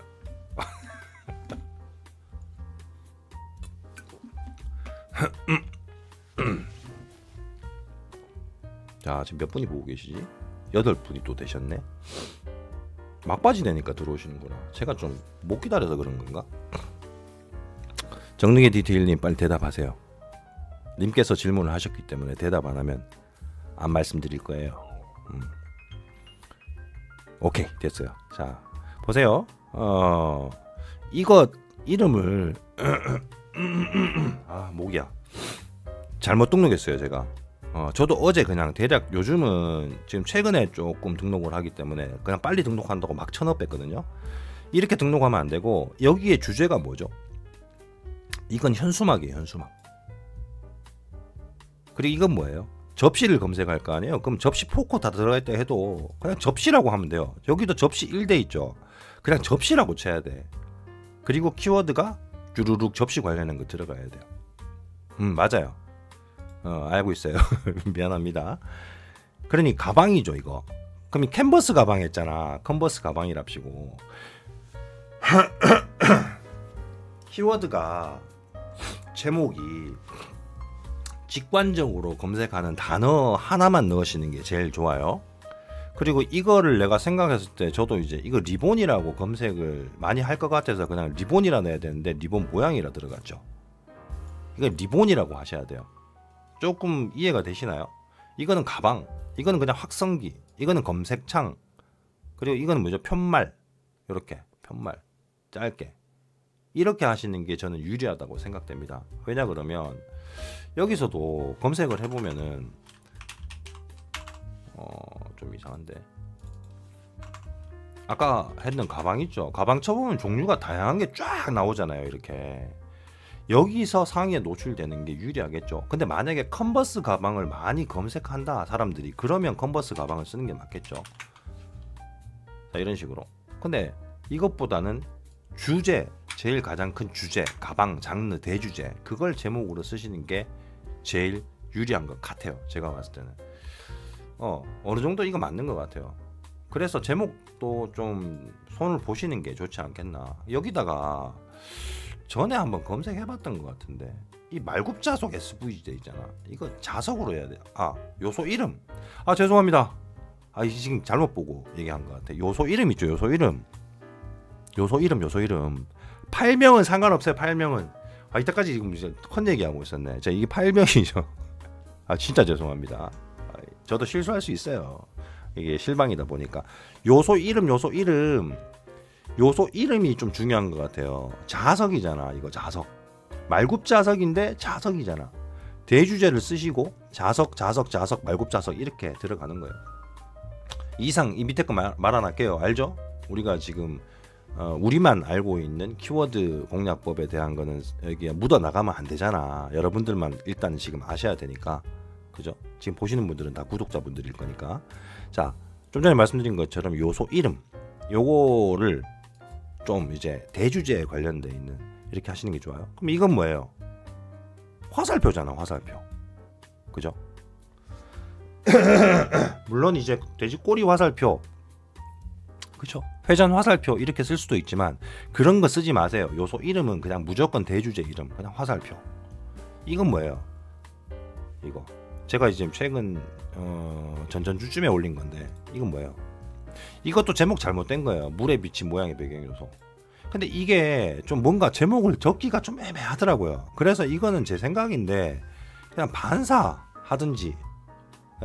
자, 지금 몇 분이 보고 계시지? 8분이 또 되셨네. 막바지 되니까 들어오시는구나. 제가 좀 못 기다려서 그런 건가? 정능의 디테일님, 빨리 대답하세요. 님께서 질문을 하셨기 때문에 대답 안 하면 안 말씀드릴 거예요. 오케이, 됐어요. 자, 보세요. 이거 이름을 아, 목이야. 잘못 등록했어요, 제가. 저도 어제 그냥 대략 요즘은 지금 최근에 조금 등록을 하기 때문에 그냥 빨리 등록한다고 막 쳐넣었거든요. 이렇게 등록하면 안 되고, 여기에 주제가 뭐죠? 이건 현수막이에요, 현수막. 그리고 이건 뭐예요? 접시를 검색할 거 아니에요? 그럼 접시 포커 다 들어가 있다 해도 그냥 접시라고 하면 돼요. 여기도 접시 1대 있죠. 그냥 접시라고 쳐야 돼. 그리고 키워드가 주르륵 접시 관련한 거 들어가야 돼요. 맞아요. 알고 있어요. 미안합니다. 그러니 가방이죠, 이거. 그럼 이 캔버스 가방 했잖아. 컨버스 가방이랍시고. 키워드가 제목이 직관적으로 검색하는 단어 하나만 넣으시는 게 제일 좋아요. 그리고 이거를 내가 생각했을 때 저도 이제 이거 리본이라고 검색을 많이 할 것 같아서 그냥 리본이라 넣어야 되는데 리본 모양이라 들어갔죠. 이거 리본이라고 하셔야 돼요. 조금 이해가 되시나요? 이거는 가방, 이거는 그냥 확성기, 이거는 검색창, 그리고 이거는 뭐죠? 편말. 이렇게 편말 짧게 이렇게 하시는 게 저는 유리하다고 생각됩니다. 왜냐 그러면 여기서도 검색을 해보면은 좀 이상한데, 아까 했던 가방 있죠? 가방 쳐보면 종류가 다양한 게 쫙 나오잖아요. 이렇게 여기서 상위에 노출되는 게 유리하겠죠. 근데 만약에 컨버스 가방을 많이 검색한다 사람들이, 그러면 컨버스 가방을 쓰는 게 맞겠죠. 자, 이런 식으로. 근데 이것보다는 주제, 제일 가장 큰 주제, 가방, 장르, 대주제, 그걸 제목으로 쓰시는 게 제일 유리한 것 같아요. 제가 봤을 때는 어느 정도 이거 맞는 것 같아요. 그래서 제목도 좀 손을 보시는 게 좋지 않겠나. 여기다가 전에 한번 검색해봤던 것 같은데, 이 말굽자석 SVJ 있잖아. 이거 자석으로 해야 돼. 요소 이름. 죄송합니다. 이 지금 잘못 보고 얘기한 것 같아. 요소 이름 있죠. 요소 이름. 파일명은 상관없어요. 파일명은. 이때까지 지금 이제 큰 얘기하고 있었네. 이게 파일명이죠. 진짜 죄송합니다. 저도 실수할 수 있어요. 이게 실방이다 보니까. 요소 이름이 좀 중요한 것 같아요. 자석이잖아. 이거 자석. 말굽자석인데 자석이잖아. 대주제를 쓰시고 자석, 말굽자석 이렇게 들어가는 거예요. 이상 이 밑에 거 말 안 할게요. 알죠? 우리가 지금 우리만 알고 있는 키워드 공략법에 대한 거는 여기에 묻어 나가면 안 되잖아. 여러분들만 일단 지금 아셔야 되니까. 그죠? 지금 보시는 분들은 다 구독자분들일 거니까. 자, 좀 전에 말씀드린 것처럼 요소 이름, 요거를 좀 이제 대주제에 관련돼 있는 이렇게 하시는 게 좋아요. 그럼 이건 뭐예요? 화살표잖아, 화살표. 그죠? 물론 이제 돼지 꼬리 화살표, 그죠? 회전 화살표 이렇게 쓸 수도 있지만 그런 거 쓰지 마세요. 요소 이름은 그냥 무조건 대주제 이름, 그냥 화살표. 이건 뭐예요? 이거 제가 이제 최근 전전주쯤에 올린 건데, 이건 뭐예요? 이것도 제목 잘못된 거예요. 물에 비친 모양의 배경 요소. 근데 이게 좀 뭔가 제목을 적기가 좀 애매하더라고요. 그래서 이거는 제 생각인데 그냥 반사 하든지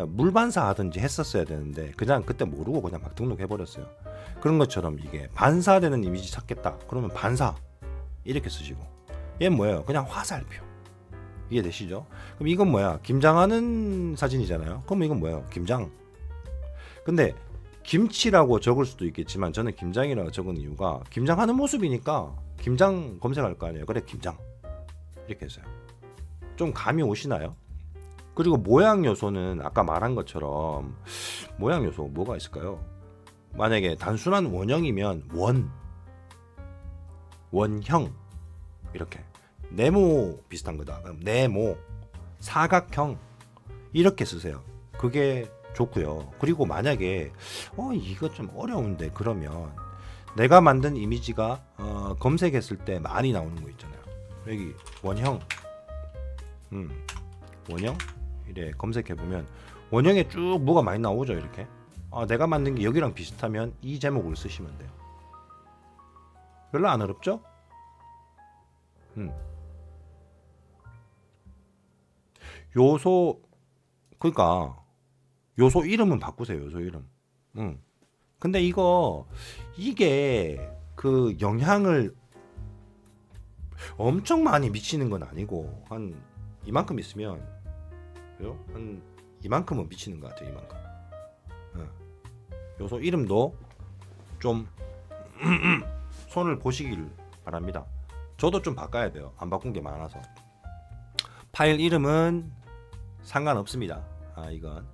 물 반사 하든지 했었어야 되는데 그냥 그때 모르고 그냥 막 등록해 버렸어요. 그런 것처럼 이게 반사되는 이미지 찾겠다 그러면 반사 이렇게 쓰시고, 얘는 뭐예요? 그냥 화살표. 이해되시죠? 그럼 이건 뭐야? 김장하는 사진이잖아요. 그럼 이건 뭐예요? 김장. 근데 김치라고 적을 수도 있겠지만 저는 김장이라고 적은 이유가 김장하는 모습이니까 김장 검색할 거 아니에요. 그래 김장 이렇게 했어요. 좀 감이 오시나요? 그리고 모양 요소는 아까 말한 것처럼 모양 요소 뭐가 있을까요? 만약에 단순한 원형이면 원형 이렇게 네모 비슷한 거다. 그럼 네모 사각형 이렇게 쓰세요. 그게 좋고요. 그리고 만약에 이거 좀 어려운데 그러면 내가 만든 이미지가 검색했을 때 많이 나오는 거 있잖아요. 여기 원형 원형 이래 검색해 보면 원형에 쭉 뭐가 많이 나오죠. 이렇게 내가 만든 게 여기랑 비슷하면 이 제목을 쓰시면 돼요. 별로 안 어렵죠? 요소 그러니까 요소 이름은 바꾸세요. 요소 이름. 근데 이게 그 영향을 엄청 많이 미치는 건 아니고 한 이만큼 있으면 한 이만큼은 미치는 것 같아요. 이만큼. 요소 이름도 좀 손을 보시길 바랍니다. 저도 좀 바꿔야 돼요. 안 바꾼 게 많아서. 파일 이름은 상관없습니다. 이건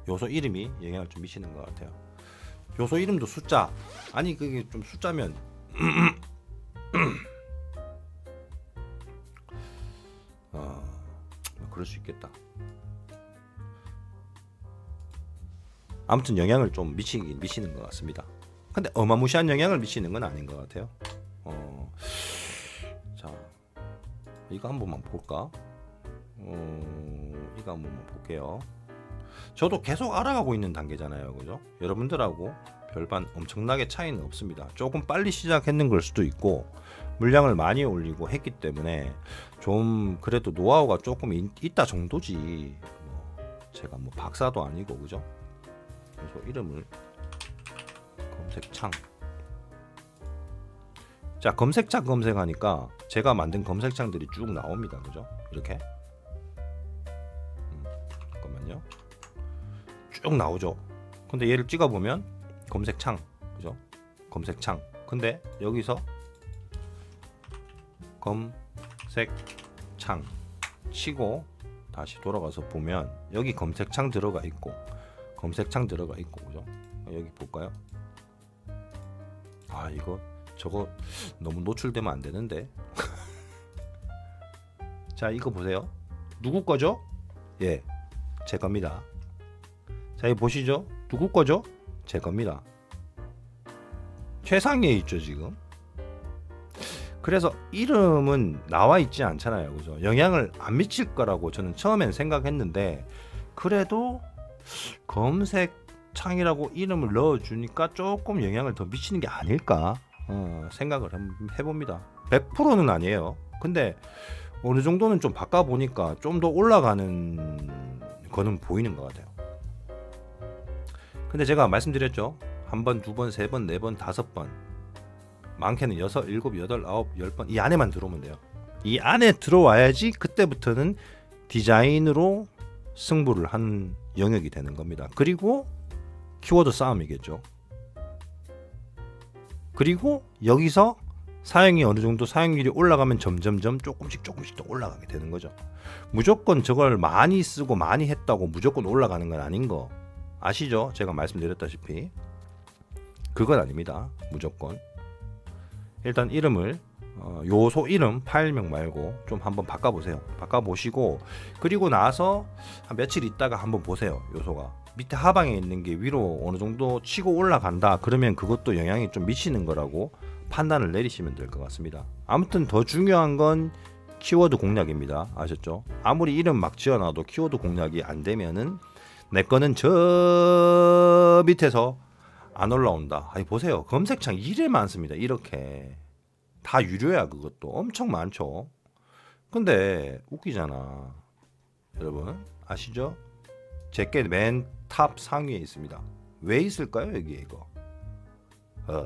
요소 이름이 영향을 좀 미치는 것 같아요. 요소 이름도 숫자. 아니 그게 좀 숫자면 그럴 수 있겠다. 아무튼 영향을 좀 미치는 것 같습니다. 근데 어마무시한 영향을 미치는 건 아닌 것 같아요. 자, 이거 한 번만 볼까? 이거 한 번만 볼게요. 저도 계속 알아가고 있는 단계잖아요, 그죠? 여러분들하고 별반 엄청나게 차이는 없습니다. 조금 빨리 시작했는 걸 수도 있고 물량을 많이 올리고 했기 때문에 좀 그래도 노하우가 조금 있다 정도지. 제가 뭐 박사도 아니고, 그죠? 그래서 이름을 검색창. 자, 검색창 검색하니까 제가 만든 검색창들이 쭉 나옵니다, 그죠? 이렇게. 잠깐만요. 쭉 나오죠. 근데 얘를 찍어보면 검색창, 그죠? 검색창. 근데 여기서 검색창 치고 다시 돌아가서 보면 여기 검색창 들어가 있고 검색창 들어가 있고, 그죠? 여기 볼까요? 저거 너무 노출되면 안 되는데. 자, 이거 보세요. 누구 거죠? 예, 제 겁니다. 자, 여기 보시죠. 누구 거죠? 제 겁니다. 최상위에 있죠, 지금. 그래서 이름은 나와 있지 않잖아요, 그죠? 영향을 안 미칠 거라고 저는 처음엔 생각했는데 그래도 검색창이라고 이름을 넣어주니까 조금 영향을 더 미치는 게 아닐까 생각을 해봅니다. 100%는 아니에요. 근데 어느 정도는 좀 바꿔보니까 좀 더 올라가는 거는 보이는 것 같아요. 근데 제가 말씀드렸죠. 한 번, 두 번, 세 번, 네 번, 다섯 번, 많게는 6, 7, 8, 9, 10번 이 안에만 들어오면 돼요. 이 안에 들어와야지 그때부터는 디자인으로 승부를 한 영역이 되는 겁니다. 그리고 키워드 싸움이겠죠. 그리고 여기서 사용이 어느 정도 사용률이 올라가면 점점점 조금씩 더 올라가게 되는 거죠. 무조건 저걸 많이 쓰고 많이 했다고 무조건 올라가는 건 아닌 거 아시죠? 제가 말씀드렸다시피 그건 아닙니다. 무조건. 일단 이름을 요소 이름 파일명 말고 좀 한번 바꿔보세요. 바꿔보시고 그리고 나서 한 며칠 있다가 한번 보세요. 요소가 밑에 하방에 있는 게 위로 어느 정도 치고 올라간다 그러면 그것도 영향이 좀 미치는 거라고 판단을 내리시면 될 것 같습니다. 아무튼 더 중요한 건 키워드 공략입니다. 아셨죠? 아무리 이름 막 지어놔도 키워드 공략이 안 되면은 내 거는 저 밑에서 안 올라온다. 아니 보세요. 검색창 이래 많습니다. 이렇게 다 유료야. 그것도 엄청 많죠. 근데 웃기잖아. 여러분 아시죠? 제게 맨 탑 상위에 있습니다. 왜 있을까요? 여기에 이거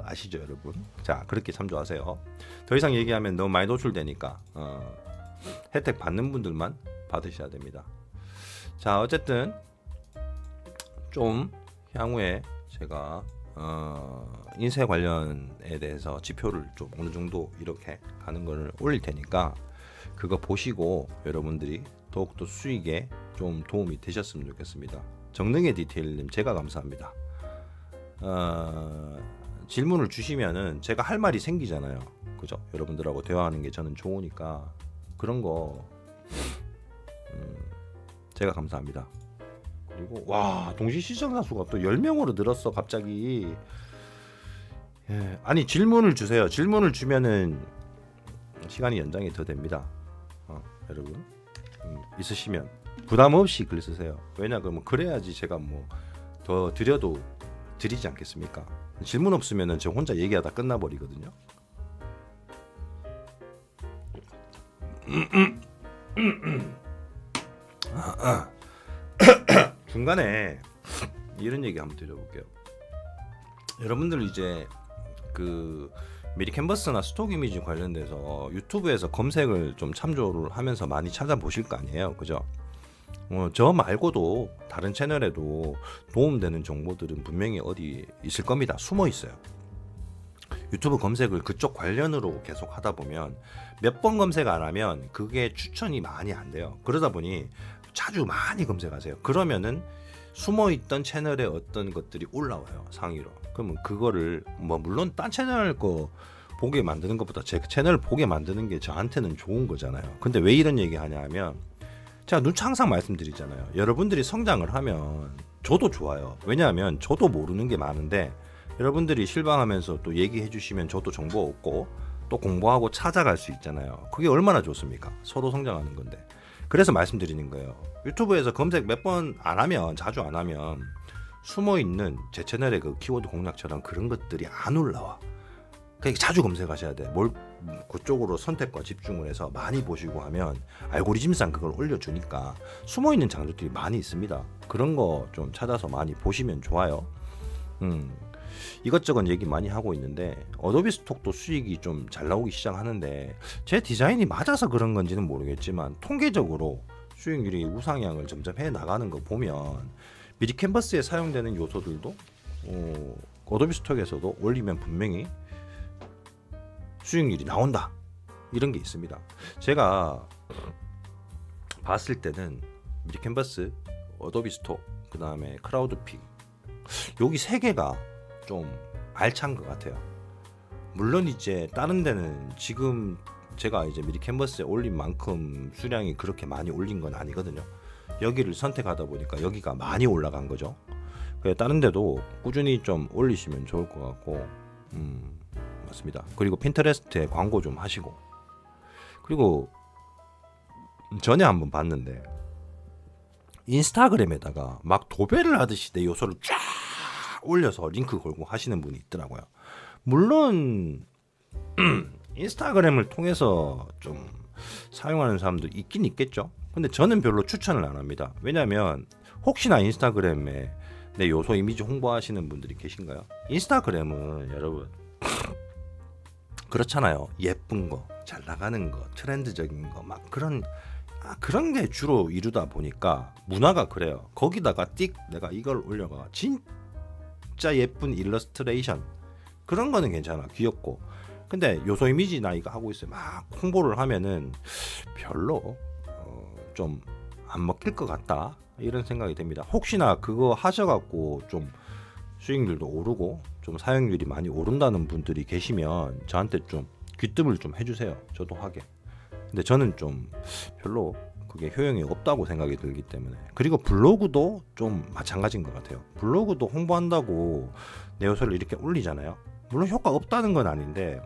아시죠 여러분? 자 그렇게 참조하세요. 더 이상 얘기하면 너무 많이 노출되니까 혜택 받는 분들만 받으셔야 됩니다. 자 어쨌든 좀 향후에 제가 인쇄 관련에 대해서 지표를 좀 어느 정도 이렇게 가는 거를 올릴 테니까 그거 보시고 여러분들이 더욱더 수익에 좀 도움이 되셨으면 좋겠습니다. 정능의 디테일님 제가 감사합니다. 질문을 주시면은 제가 할 말이 생기잖아요. 그죠? 여러분들하고 대화하는 게 저는 좋으니까 그런 거 제가 감사합니다. 그리고 와 동시 시청자 수가 또 10명으로 늘었어 갑자기. 예, 아니 질문을 주세요. 질문을 주면은 시간이 연장이 더 됩니다. 여러분 있으시면 부담 없이 글 쓰세요. 왜냐 그러면 그래야지 제가 뭐 더 드려도 드리지 않겠습니까? 질문 없으면은 저 혼자 얘기하다 끝나버리거든요. 중간에 이런 얘기 한번 드려볼게요. 여러분들 이제 그 미리 캔버스나 스톡 이미지 관련돼서 유튜브에서 검색을 좀 참조를 하면서 많이 찾아보실 거 아니에요, 그죠? 저 말고도 다른 채널에도 도움되는 정보들은 분명히 어디 있을 겁니다. 숨어 있어요. 유튜브 검색을 그쪽 관련으로 계속 하다 보면 몇 번 검색 안 하면 그게 추천이 많이 안 돼요. 그러다 보니 자주 많이 검색하세요. 그러면은 숨어있던 채널의 어떤 것들이 올라와요, 상위로. 그러면 그거를 뭐 물론 딴 채널 거 보게 만드는 것보다 제 채널 보게 만드는 게 저한테는 좋은 거잖아요. 근데 왜 이런 얘기 하냐 하면 제가 누차 항상 말씀드리잖아요. 여러분들이 성장을 하면 저도 좋아요. 왜냐하면 저도 모르는 게 많은데 여러분들이 실망하면서 또 얘기해 주시면 저도 정보 얻고 또 공부하고 찾아갈 수 있잖아요. 그게 얼마나 좋습니까? 서로 성장하는 건데. 그래서 말씀드리는 거예요. 유튜브에서 검색 몇 번 안 하면, 자주 안 하면 숨어있는 제 채널의 그 키워드 공략처럼 그런 것들이 안 올라와. 그러니까 자주 검색하셔야 돼. 뭘 그쪽으로 선택과 집중을 해서 많이 보시고 하면 알고리즘상 그걸 올려주니까 숨어있는 장르들이 많이 있습니다. 그런 거 좀 찾아서 많이 보시면 좋아요. 이것저것 얘기 많이 하고 있는데 어도비 스톡도 수익이 좀 잘 나오기 시작하는데 제 디자인이 맞아서 그런 건지는 모르겠지만 통계적으로 수익률이 우상향을 점점 해 나가는 거 보면 미리 캔버스에 사용되는 요소들도 어도비 스톡에서도 올리면 분명히 수익률이 나온다 이런 게 있습니다. 제가 봤을 때는 미리 캔버스, 어도비 스톡, 그 다음에 크라우드픽 여기 세 개가 좀 알찬 것 같아요. 물론 이제 다른 데는 지금 제가 이제 미리 캔버스에 올린 만큼 수량이 그렇게 많이 올린 건 아니거든요. 여기를 선택하다 보니까 여기가 많이 올라간 거죠. 다른 데도 꾸준히 좀 올리시면 좋을 것 같고 맞습니다. 그리고 핀터레스트에 광고 좀 하시고 그리고 전에 한번 봤는데 인스타그램에다가 막 도배를 하듯이 내 요소를 쫙 올려서 링크 걸고 하시는 분이 있더라고요. 물론 인스타그램을 통해서 좀 사용하는 사람도 있긴 있겠죠. 근데 저는 별로 추천을 안 합니다. 왜냐하면 혹시나 인스타그램에 내 요소 이미지 홍보하시는 분들이 계신가요? 인스타그램은 여러분 그렇잖아요. 예쁜 거, 잘 나가는 거, 트렌드적인 거 막 그런 게 주로 이루다 보니까 문화가 그래요. 거기다가 내가 이걸 올려가 진짜 예쁜 일러스트레이션 그런 거는 괜찮아, 귀엽고. 근데 요소 이미지나 이거 하고 있어요. 막 홍보를 하면은 별로 좀 안 먹힐 것 같다 이런 생각이 듭니다. 혹시나 그거 하셔갖고 좀 수익률도 오르고 좀 사용률이 많이 오른다는 분들이 계시면 저한테 좀 귀뜸을 좀 해주세요. 저도 하게. 근데 저는 좀 별로 그게 효용이 없다고 생각이 들기 때문에. 그리고 블로그도 좀 마찬가지인 것 같아요. 블로그도 홍보한다고 내 요소를 이렇게 올리잖아요. 물론 효과 없다는 건 아닌데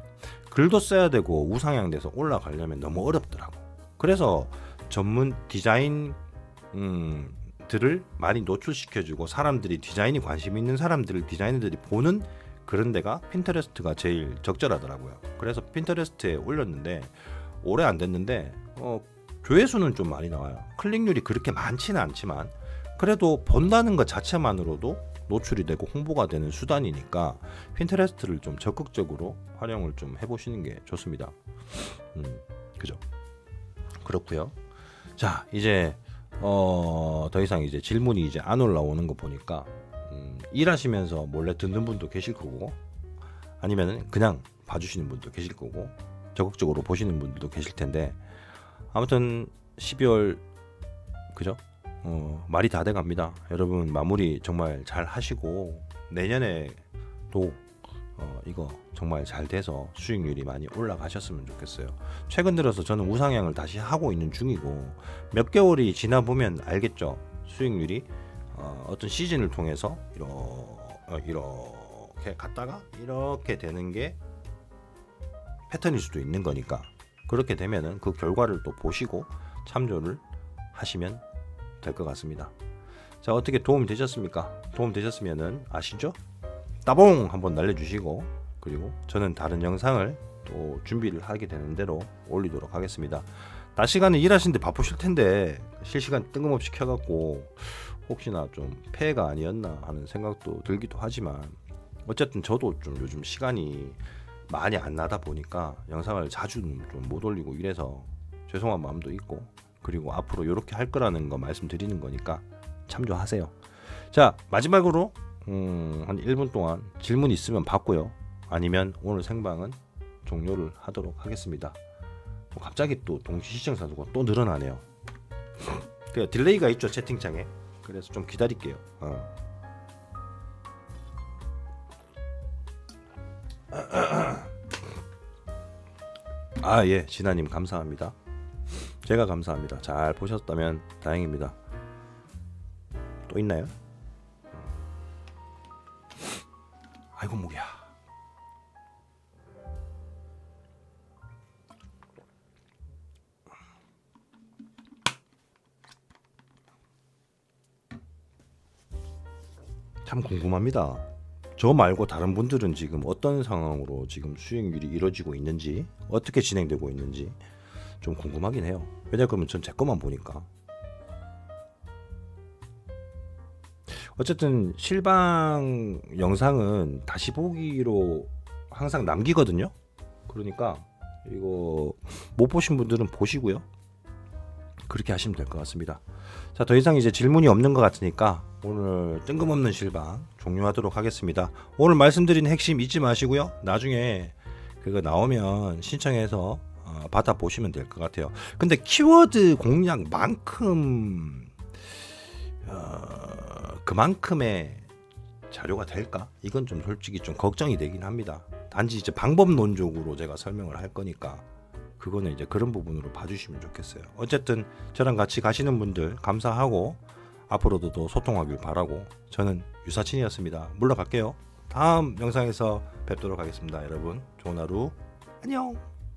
글도 써야 되고 우상향돼서 올라가려면 너무 어렵더라고. 그래서 전문 디자인 들을 많이 노출시켜주고 사람들이 디자인이 관심 있는 사람들을 디자이너들이 보는 그런 데가 핀터레스트가 제일 적절하더라고요. 그래서 핀터레스트에 올렸는데 오래 안 됐는데 조회수는 좀 많이 나와요. 클릭률이 그렇게 많지는 않지만 그래도 본다는 것 자체만으로도 노출이 되고 홍보가 되는 수단이니까 핀터레스트를 좀 적극적으로 활용을 좀 해보시는 게 좋습니다. 그죠? 그렇고요. 자, 이제 더 이상 이제 질문이 이제 안 올라오는 거 보니까 일하시면서 몰래 듣는 분도 계실 거고 아니면은 그냥 봐주시는 분도 계실 거고 적극적으로 보시는 분들도 계실 텐데 아무튼 12월 그죠? 말이 다 돼갑니다. 여러분 마무리 정말 잘 하시고 내년에도 이거 정말 잘 돼서 수익률이 많이 올라가셨으면 좋겠어요. 최근 들어서 저는 우상향을 다시 하고 있는 중이고 몇 개월이 지나 보면 알겠죠. 수익률이 어떤 시즌을 통해서 이렇게 갔다가 이렇게 되는 게 패턴일 수도 있는 거니까 그렇게 되면은 그 결과를 또 보시고 참조를 하시면 될 것 같습니다. 자, 어떻게 도움 되셨습니까? 도움 되셨으면은 아시죠? 따봉 한번 날려주시고 그리고 저는 다른 영상을 또 준비를 하게 되는 대로 올리도록 하겠습니다. 낮 시간에 일하시는데 바쁘실 텐데 실시간 뜬금없이 켜갖고 혹시나 좀 폐해가 아니었나 하는 생각도 들기도 하지만 어쨌든 저도 좀 요즘 시간이 많이 안 나다 보니까 영상을 자주 좀 못 올리고 이래서 죄송한 마음도 있고 그리고 앞으로 이렇게 할 거라는 거 말씀드리는 거니까 참조하세요. 자, 마지막으로 한 1분 동안 질문 있으면 받고요. 아니면 오늘 생방은 종료를 하도록 하겠습니다. 갑자기 또 동시 시청자 수가 또 늘어나네요. 그 딜레이가 있죠 채팅창에. 그래서 좀 기다릴게요. 아, 예, 진아님 감사합니다. 제가 감사합니다. 잘 보셨다면 다행입니다. 또 있나요? 아이고 목이야. 참 궁금합니다. 저 말고 다른 분들은 지금 어떤 상황으로 지금 수익률이 이루어지고 있는지 어떻게 진행되고 있는지 좀 궁금하긴 해요. 왜냐하면 전 제 것만 보니까. 어쨌든 실방 영상은 다시 보기로 항상 남기거든요. 그러니까 이거 못 보신 분들은 보시고요. 그렇게 하시면 될 것 같습니다. 자, 더 이상 이제 질문이 없는 것 같으니까 오늘 뜬금없는 실방 종료하도록 하겠습니다. 오늘 말씀드린 핵심 잊지 마시고요. 나중에 그거 나오면 신청해서 받아 보시면 될 것 같아요. 근데 키워드 공략만큼 그만큼의 자료가 될까? 이건 좀 솔직히 좀 걱정이 되긴 합니다. 단지 이제 방법론적으로 제가 설명을 할 거니까 그거는 이제 그런 부분으로 봐주시면 좋겠어요. 어쨌든 저랑 같이 가시는 분들 감사하고 앞으로도 더 소통하길 바라고 저는 유사친이었습니다. 물러갈게요. 다음 영상에서 뵙도록 하겠습니다. 여러분 좋은 하루 안녕.